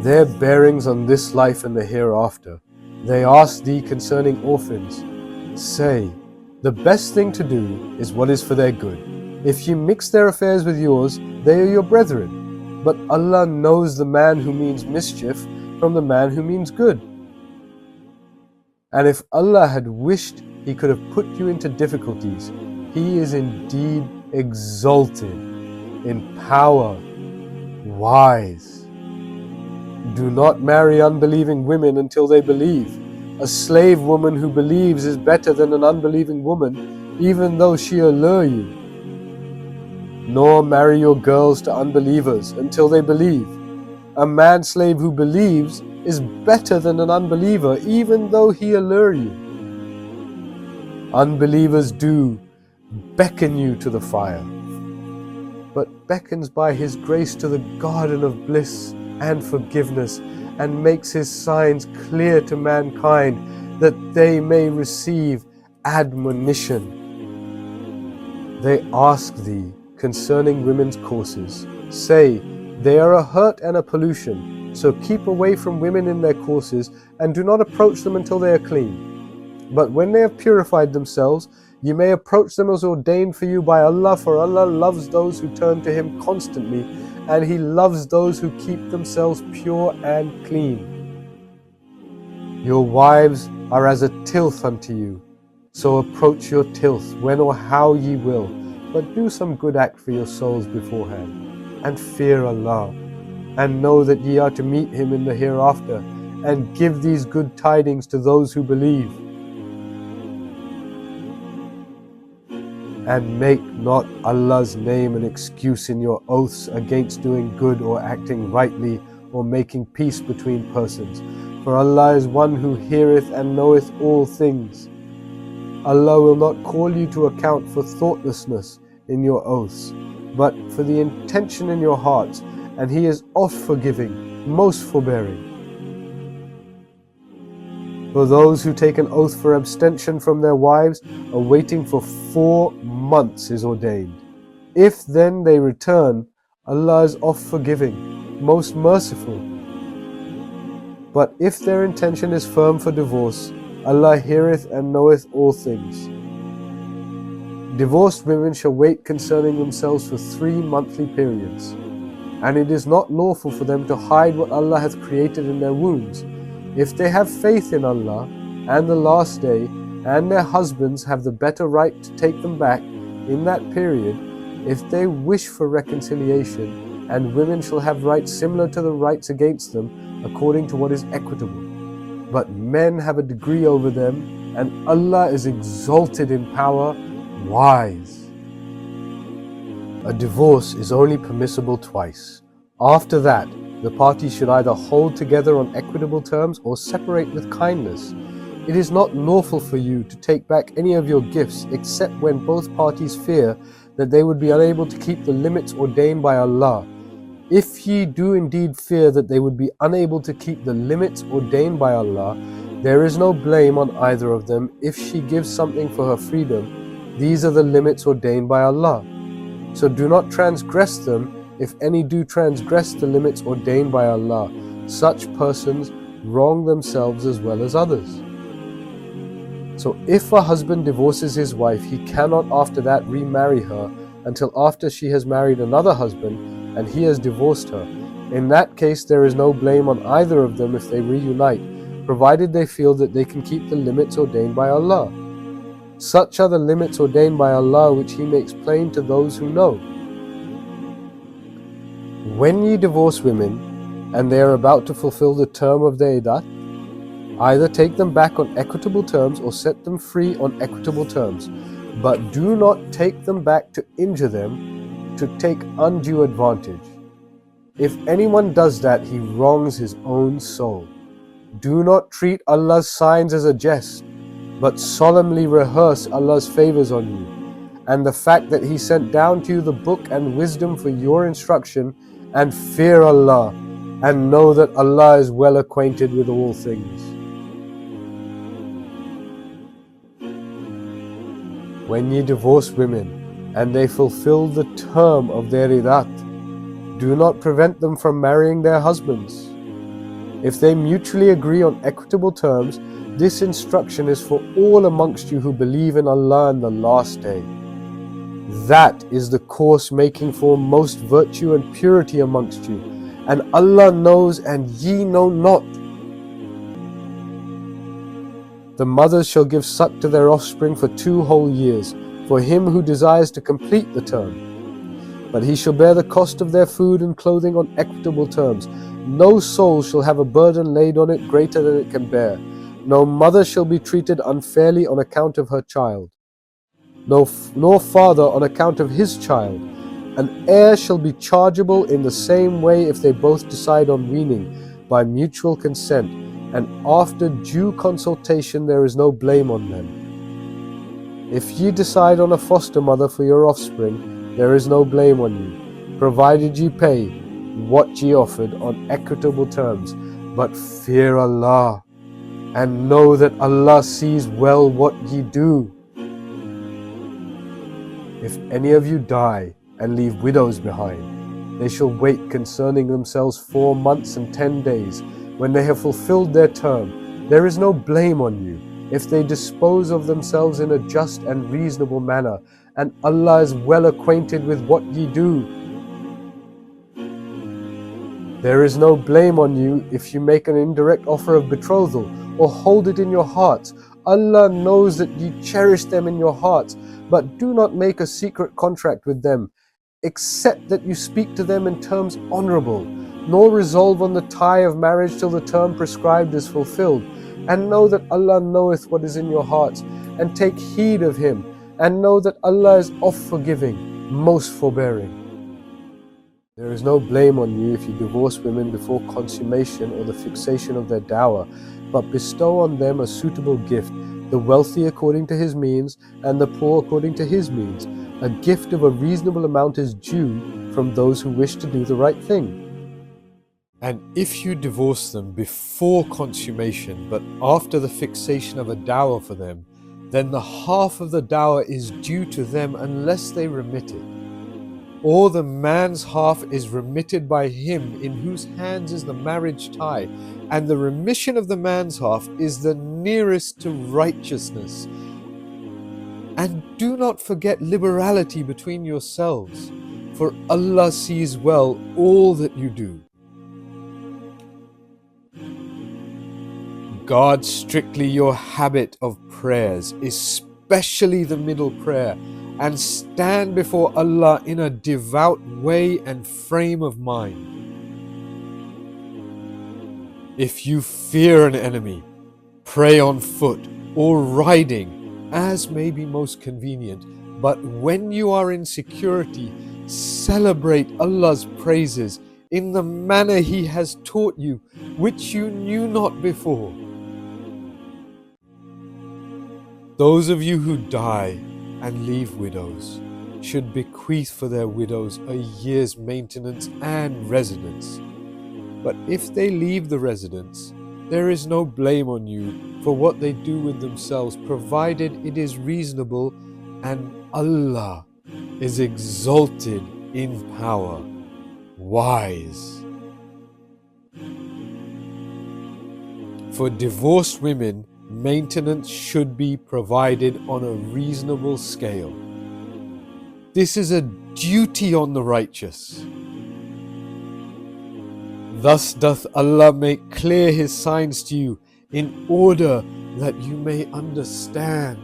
their bearings on this life and the hereafter. They ask thee concerning orphans. Say, the best thing to do is what is for their good. If you mix their affairs with yours, they are your brethren. But Allah knows the man who means mischief from the man who means good. And if Allah had wished, He could have put you into difficulties. He is indeed exalted in power, wise. Do not marry unbelieving women until they believe. A slave woman who believes is better than an unbelieving woman, even though she allure you. Nor marry your girls to unbelievers until they believe. A man-slave who believes is better than an unbeliever, even though he allure you. Unbelievers do beckon you to the fire, but beckons by His grace to the garden of bliss and forgiveness, and makes His signs clear to mankind that they may receive admonition. They ask thee concerning women's courses. Say, they are a hurt and a pollution, so keep away from women in their courses and do not approach them until they are clean. But when they have purified themselves, you may approach them as ordained for you by Allah, for Allah loves those who turn to Him constantly, and He loves those who keep themselves pure and clean. Your wives are as a tilth unto you, so approach your tilth when or how ye will, but do some good act for your souls beforehand, and fear Allah, and know that ye are to meet Him in the hereafter, and give these good tidings to those who believe. And make not Allah's name an excuse in your oaths against doing good or acting rightly or making peace between persons. For Allah is one who heareth and knoweth all things. Allah will not call you to account for thoughtlessness in your oaths, but for the intention in your hearts, and He is oft forgiving, most forbearing. For those who take an oath for abstention from their wives, a waiting for 4 months is ordained. If then they return, Allah is oft forgiving, most merciful. But if their intention is firm for divorce, Allah heareth and knoweth all things. Divorced women shall wait concerning themselves for 3 monthly periods, and it is not lawful for them to hide what Allah hath created in their wombs. If they have faith in Allah and the last day, and their husbands have the better right to take them back in that period, if they wish for reconciliation, and women shall have rights similar to the rights against them, according to what is equitable. But men have a degree over them, and Allah is exalted in power, wise. A divorce is only permissible twice. After that, the parties should either hold together on equitable terms or separate with kindness. It is not lawful for you to take back any of your gifts except when both parties fear that they would be unable to keep the limits ordained by Allah. If ye do indeed fear that they would be unable to keep the limits ordained by Allah, there is no blame on either of them if she gives something for her freedom. These are the limits ordained by Allah. So do not transgress them. If any do transgress the limits ordained by Allah, such persons wrong themselves as well as others. So if a husband divorces his wife, he cannot after that remarry her until after she has married another husband and he has divorced her. In that case, there is no blame on either of them if they reunite, provided they feel that they can keep the limits ordained by Allah. Such are the limits ordained by Allah, which He makes plain to those who know. When ye divorce women, and they are about to fulfill the term of their iddat, either take them back on equitable terms or set them free on equitable terms, but do not take them back to injure them, to take undue advantage. If anyone does that, he wrongs his own soul. Do not treat Allah's signs as a jest, but solemnly rehearse Allah's favors on you, and the fact that He sent down to you the book and wisdom for your instruction, and fear Allah, and know that Allah is well acquainted with all things. When ye divorce women, and they fulfill the term of their iddat, do not prevent them from marrying their husbands. If they mutually agree on equitable terms, this instruction is for all amongst you who believe in Allah and the Last Day. That is the course making for most virtue and purity amongst you, and Allah knows and ye know not. The mothers shall give suck to their offspring for 2 whole years, for him who desires to complete the term. But he shall bear the cost of their food and clothing on equitable terms. No soul shall have a burden laid on it greater than it can bear. No mother shall be treated unfairly on account of her child, nor father on account of his child. An heir shall be chargeable in the same way if they both decide on weaning by mutual consent, and after due consultation there is no blame on them. If ye decide on a foster mother for your offspring, there is no blame on you, provided ye pay what ye offered on equitable terms. But fear Allah, and know that Allah sees well what ye do. If any of you die and leave widows behind, they shall wait concerning themselves 4 months and 10 days. When they have fulfilled their term, there is no blame on you, if they dispose of themselves in a just and reasonable manner, and Allah is well acquainted with what ye do. There is no blame on you if you make an indirect offer of betrothal, or hold it in your hearts. Allah knows that ye cherish them in your hearts, but do not make a secret contract with them, except that you speak to them in terms honorable, nor resolve on the tie of marriage till the term prescribed is fulfilled. And know that Allah knoweth what is in your hearts, and take heed of Him, and know that Allah is oft forgiving, most forbearing. There is no blame on you if you divorce women before consummation or the fixation of their dower, but bestow on them a suitable gift, the wealthy according to his means, and the poor according to his means. A gift of a reasonable amount is due from those who wish to do the right thing. And if you divorce them before consummation, but after the fixation of a dower for them, then the half of the dower is due to them unless they remit it. Or the man's half is remitted by him in whose hands is the marriage tie, and the remission of the man's half is the nearest to righteousness. And do not forget liberality between yourselves, for Allah sees well all that you do. Guard strictly your habit of prayers, especially the middle prayer, and stand before Allah in a devout way and frame of mind. If you fear an enemy, pray on foot or riding, as may be most convenient. But when you are in security, celebrate Allah's praises in the manner He has taught you, which you knew not before. Those of you who die and leave widows should bequeath for their widows a year's maintenance and residence. But if they leave the residence, there is no blame on you for what they do with themselves, provided it is reasonable, and Allah is exalted in power, wise. For divorced women, maintenance should be provided on a reasonable scale. This is a duty on the righteous. Thus doth Allah make clear His signs to you, in order that you may understand.